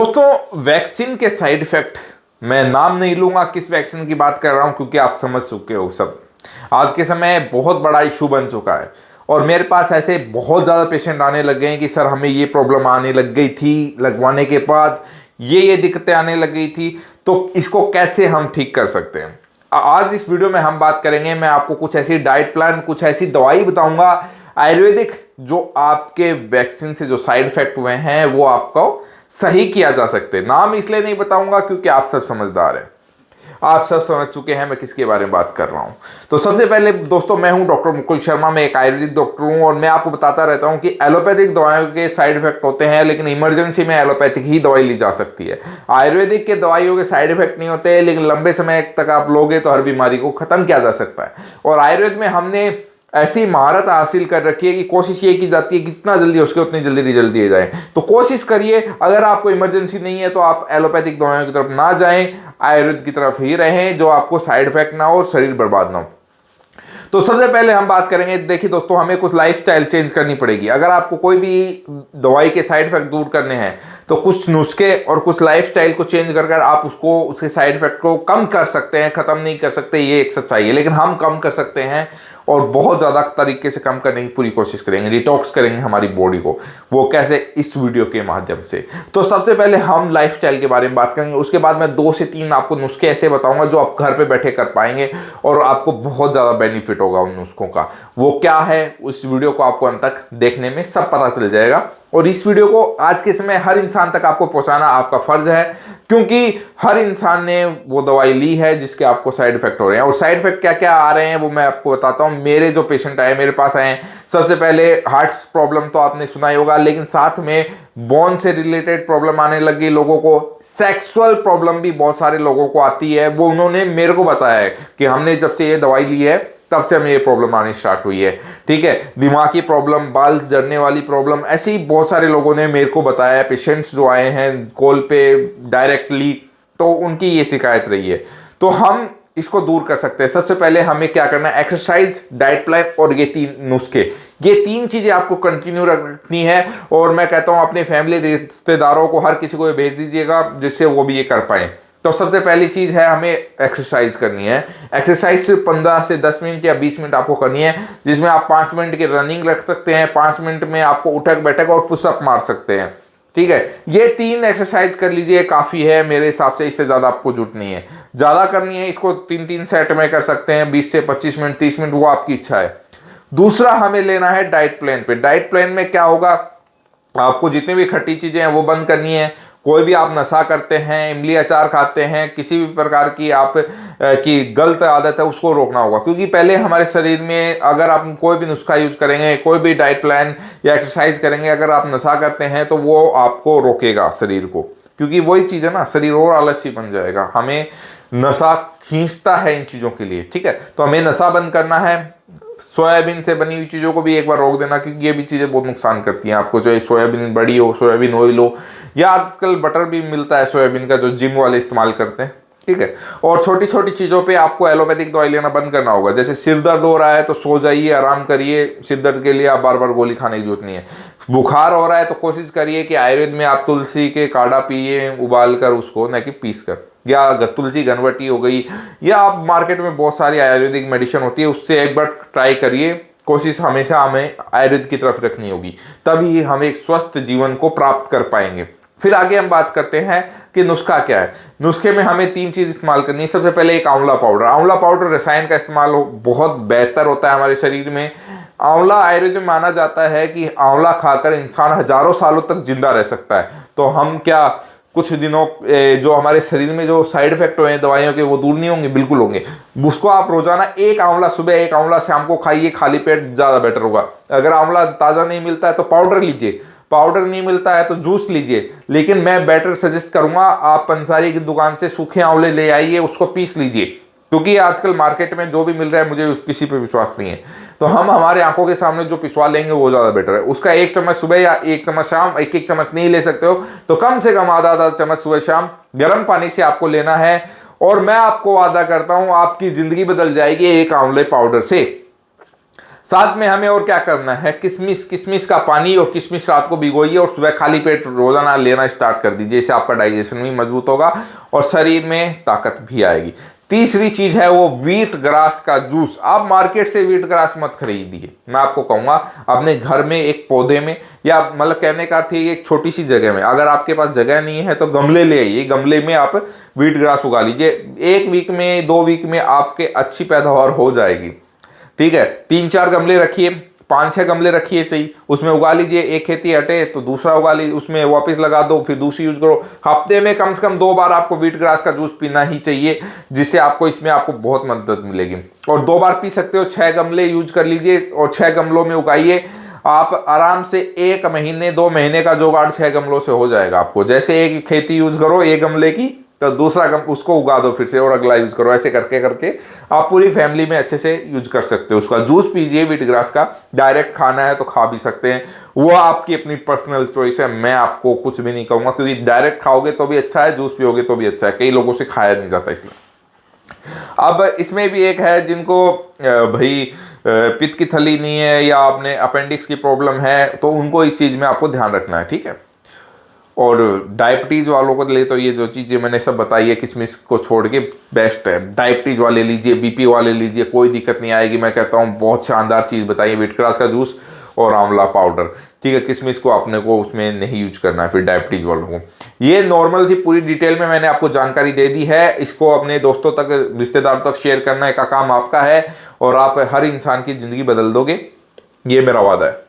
दोस्तों, वैक्सीन के side effect मैं नाम नहीं लूंगा किस वैक्सीन की बात कर रहा हूं, क्योंकि आप समझ चुके हो सब। आज के समय बहुत बड़ा इशू बन चुका है और मेरे पास ऐसे बहुत ज़्यादा पेशेंट आने लग गए हैं कि सर हमें ये प्रॉब्लम आने लग गई थी, लगवाने के बाद ये दिक्कतें आने लग गई थी, तो इसको कैसे हम ठीक कर सकते हैं। आज इस वीडियो में हम बात करेंगे। मैं आपको कुछ ऐसी डाइट प्लान, कुछ ऐसी दवाई बताऊंगा आयुर्वेदिक, जो आपके वैक्सीन से जो साइड इफेक्ट हुए हैं वो आपको सही किया जा सकते हैं। नाम इसलिए नहीं बताऊंगा क्योंकि आप सब समझदार हैं, आप सब समझ चुके हैं मैं किसके बारे में बात कर रहा हूं। तो सबसे पहले दोस्तों, मैं हूं डॉक्टर मुकुल शर्मा, मैं एक आयुर्वेदिक डॉक्टर हूं और मैं आपको बताता रहता हूं कि एलोपैथिक दवाइयों के साइड इफेक्ट होते हैं, लेकिन इमरजेंसी में एलोपैथिक ही दवाई ली जा सकती है। आयुर्वेदिक के दवाइयों के साइड इफेक्ट नहीं होते हैं, लेकिन लंबे समय तक आप लोगे तो हर बीमारी को खत्म किया जा सकता है। और आयुर्वेद में हमने ऐसी महारत हासिल कर रखी है कि कोशिश ये की जाती है कि जितना जल्दी हो सके उतनी जल्दी रिजल्ट दिए जाए। तो कोशिश करिए, अगर आपको इमरजेंसी नहीं है तो आप एलोपैथिक दवाइयों की तरफ ना जाएं, आयुर्वेद की तरफ ही रहें, जो आपको साइड इफेक्ट ना हो और शरीर बर्बाद ना हो। तो सबसे पहले हम बात करेंगे, देखिए दोस्तों, हमें कुछ लाइफस्टाइल चेंज करनी पड़ेगी। अगर आपको कोई भी दवाई के साइड इफेक्ट दूर करने हैं तो कुछ नुस्खे और कुछ लाइफस्टाइल को चेंज कर आप उसको, उसके साइड इफेक्ट को कम कर सकते हैं। खत्म नहीं कर सकते, ये एक सच्चाई है, लेकिन हम कम कर सकते हैं और बहुत ज़्यादा तरीके से कम करने की पूरी कोशिश करेंगे। डिटॉक्स करेंगे हमारी बॉडी को। वो कैसे? इस वीडियो के माध्यम से। तो सबसे पहले हम लाइफस्टाइल के बारे में बात करेंगे, उसके बाद मैं 2 से 3 आपको नुस्खे ऐसे बताऊंगा जो आप घर पे बैठे कर पाएंगे और आपको बहुत ज़्यादा बेनिफिट होगा उन नुस्खों का। वो क्या है, उस वीडियो को आपको अंत तक देखने में सब पता चल जाएगा। और इस वीडियो को आज के समय हर इंसान तक आपको पहुंचाना आपका फर्ज है, क्योंकि हर इंसान ने वो दवाई ली है जिसके आपको साइड इफेक्ट हो रहे हैं। और साइड इफेक्ट क्या क्या आ रहे हैं वो मैं आपको बताता हूं। मेरे जो पेशेंट आए, मेरे पास आए, सबसे पहले हार्ट प्रॉब्लम तो आपने सुना ही होगा, लेकिन साथ में बोन से रिलेटेड प्रॉब्लम आने लगी लोगों को। सेक्सुअल प्रॉब्लम भी बहुत सारे लोगों को आती है, वो उन्होंने मेरे को बताया है कि हमने जब से ये दवाई ली है तब से हमें ये प्रॉब्लम आनी स्टार्ट हुई है। ठीक है, दिमागी प्रॉब्लम, बाल जड़ने वाली प्रॉब्लम, ऐसे ही बहुत सारे लोगों ने मेरे को बताया है। पेशेंट्स जो आए हैं कॉल पे डायरेक्टली, तो उनकी ये शिकायत रही है। तो हम इसको दूर कर सकते हैं। सबसे पहले हमें क्या करना है? एक्सरसाइज, डाइट प्लान और ये 3 नुस्खे, ये 3 चीजें आपको कंटिन्यू रखनी है। और मैं कहता हूं अपने फैमिली, रिश्तेदारों को, हर किसी को भेज दीजिएगा जिससे वो भी ये कर पाए। तो सबसे पहली चीज है, हमें एक्सरसाइज करनी है। एक्सरसाइज सिर्फ 15 से 10 मिनट या 20 मिनट आपको करनी है, जिसमें आप 5 मिनट की रनिंग रख सकते हैं, 5 मिनट में आपको उठक बैठक और पुशअप मार सकते हैं। ठीक है, ये 3 एक्सरसाइज कर लीजिए, काफी है मेरे हिसाब से। इससे ज्यादा आपको जरूरत नहीं है, ज्यादा करनी है। इसको 3-3 सेट में कर सकते हैं, 20 से 25 मिनट, 30 मिनट, वो आपकी इच्छा है। दूसरा हमें लेना है डाइट प्लान पे। डाइट प्लान में क्या होगा, आपको जितनी भी खट्टी चीजें हैं वो बंद करनी है। कोई भी आप नशा करते हैं, इमली अचार खाते हैं, किसी भी प्रकार की आप की गलत आदत है, उसको रोकना होगा। क्योंकि पहले हमारे शरीर में, अगर आप कोई भी नुस्खा यूज करेंगे, कोई भी डाइट प्लान या एक्सरसाइज करेंगे, अगर आप नशा करते हैं तो वो आपको रोकेगा शरीर को। क्योंकि वही चीज़ है ना, शरीर और आलसी बन जाएगा। हमें नशा खींचता है इन चीज़ों के लिए। ठीक है, तो हमें नशा बंद करना है। सोयाबीन से बनी हुई चीज़ों को भी एक बार रोक देना, क्योंकि ये भी चीज़ें बहुत नुकसान करती हैं आपको। चाहे सोयाबीन बड़ी हो, सोयाबीन ऑयल हो, या आजकल बटर भी मिलता है सोयाबीन का, जो जिम वाले इस्तेमाल करते हैं। ठीक है, और छोटी छोटी चीज़ों पे आपको एलोपैथिक दवाई लेना बंद करना होगा। जैसे सिर दर्द हो रहा है तो सो जाइए, आराम करिए। सिर दर्द के लिए आप बार बार गोली खाने की जरूरत नहीं है। बुखार हो रहा है तो कोशिश करिए कि आयुर्वेद में आप तुलसी के काढ़ा पिए, उबाल कर उसको, न कि पीस कर, या तुलसी घनवटी हो गई, या आप मार्केट में बहुत सारी आयुर्वेदिक मेडिसिन होती है, उससे एक बार ट्राई करिए। कोशिश हमेशा हमें आयुर्वेद की तरफ रखनी होगी, तभी हम एक स्वस्थ जीवन को प्राप्त कर पाएंगे। फिर आगे हम बात करते हैं कि नुस्खा क्या है। नुस्खे में हमें 3 चीज इस्तेमाल करनी है। सबसे पहले एक आंवला पाउडर। आंवला पाउडर रसायन का इस्तेमाल बहुत बेहतर होता है हमारे शरीर में। आंवला आयुर्वेद में माना जाता है कि आंवला खाकर इंसान हजारों सालों तक जिंदा रह सकता है। तो हम क्या कुछ दिनों जो हमारे शरीर में जो साइड इफेक्ट हुए हैं दवाइयों के, वो दूर नहीं होंगे? बिल्कुल होंगे। उसको आप रोजाना एक आंवला सुबह, एक आंवला शाम को खाइए, खाली पेट, ज्यादा बेटर होगा। अगर आंवला ताजा नहीं मिलता है तो पाउडर लीजिए, पाउडर नहीं मिलता है तो जूस लीजिए। लेकिन मैं बेटर सजेस्ट करूंगा, आप पंसारी की दुकान से सूखे आंवले ले आइए, उसको पीस लीजिए। क्योंकि आजकल मार्केट में जो भी मिल रहा है, मुझे किसी पे विश्वास नहीं है। तो हम हमारे आंखों के सामने जो पिसवा लेंगे वो ज्यादा बेटर है। उसका 1 चम्मच सुबह या 1 चम्मच शाम, 1-1 चम्मच नहीं ले सकते हो तो कम से कम आधा चम्मच सुबह शाम गर्म पानी से आपको लेना है। और मैं आपको वादा करता हूं आपकी जिंदगी बदल जाएगी एक आंवले पाउडर से। साथ में हमें और क्या करना है, किशमिश, किशमिश का पानी और किशमिश रात को भिगोइए और सुबह खाली पेट रोजाना लेना स्टार्ट कर दीजिए। इससे आपका डाइजेशन भी मजबूत होगा और शरीर में ताकत भी आएगी। तीसरी चीज है वो व्हीट ग्रास का जूस। आप मार्केट से व्हीट ग्रास मत खरीदिए, मैं आपको कहूंगा अपने घर में एक पौधे में, या मतलब कहने का अर्थ एक छोटी सी जगह में, अगर आपके पास जगह नहीं है तो गमले ले आइए, गमले में आप व्हीट ग्रास उगा लीजिए। 1 वीक में 2 वीक में आपके अच्छी पैदावार हो जाएगी। ठीक है, 3-4 गमले रखिए, 5-6 गमले रखिए, चाहिए उसमें उगा लीजिए। एक खेती हटे तो दूसरा उगा लीजिए, उसमें वापस लगा दो, फिर दूसरी यूज करो। हफ्ते में कम से कम 2 बार आपको व्हीट ग्रास का जूस पीना ही चाहिए, जिससे आपको इसमें आपको बहुत मदद मिलेगी। और 2 बार पी सकते हो। 6 गमले यूज कर लीजिए और 6 गमलों में उगाइए। आप आराम से 1 महीने 2 महीने का जुगाड़ 6 गमलों से हो जाएगा आपको। जैसे एक खेती यूज करो 1 गमले की, तो दूसरा उसको उगा दो फिर से और अगला यूज करो। ऐसे करके करके आप पूरी फैमिली में अच्छे से यूज कर सकते हो। उसका जूस पीजिए व्हीट ग्रास का। डायरेक्ट खाना है तो खा भी सकते हैं, वो आपकी अपनी पर्सनल चॉइस है, मैं आपको कुछ भी नहीं कहूंगा, क्योंकि डायरेक्ट खाओगे तो भी अच्छा है, जूस पियोगे तो भी अच्छा है। कई लोगों से खाया नहीं जाता इसलिए। अब इसमें भी एक है जिनको भाई पित्त की थैली नहीं है या आपने अपेंडिक्स की प्रॉब्लम है, तो उनको इस चीज में आपको ध्यान रखना है। ठीक है, और डायबिटीज वालों को ले तो ये जो चीज़ें मैंने सब बताई है किशमिश को छोड़ के बेस्ट है। डायबिटीज वाले लीजिए, बीपी वाले लीजिए, कोई दिक्कत नहीं आएगी। मैं कहता हूँ बहुत शानदार चीज़ बताइए, व्हीट ग्रास का जूस और आंवला पाउडर। ठीक है, किशमिश को अपने को उसमें नहीं यूज करना है फिर डायबिटीज वालों को। ये नॉर्मल सी पूरी डिटेल में मैंने आपको जानकारी दे दी है। इसको अपने दोस्तों तक, रिश्तेदारों तक शेयर करने का काम आपका है और आप हर इंसान की ज़िंदगी बदल दोगे, ये मेरा वादा है।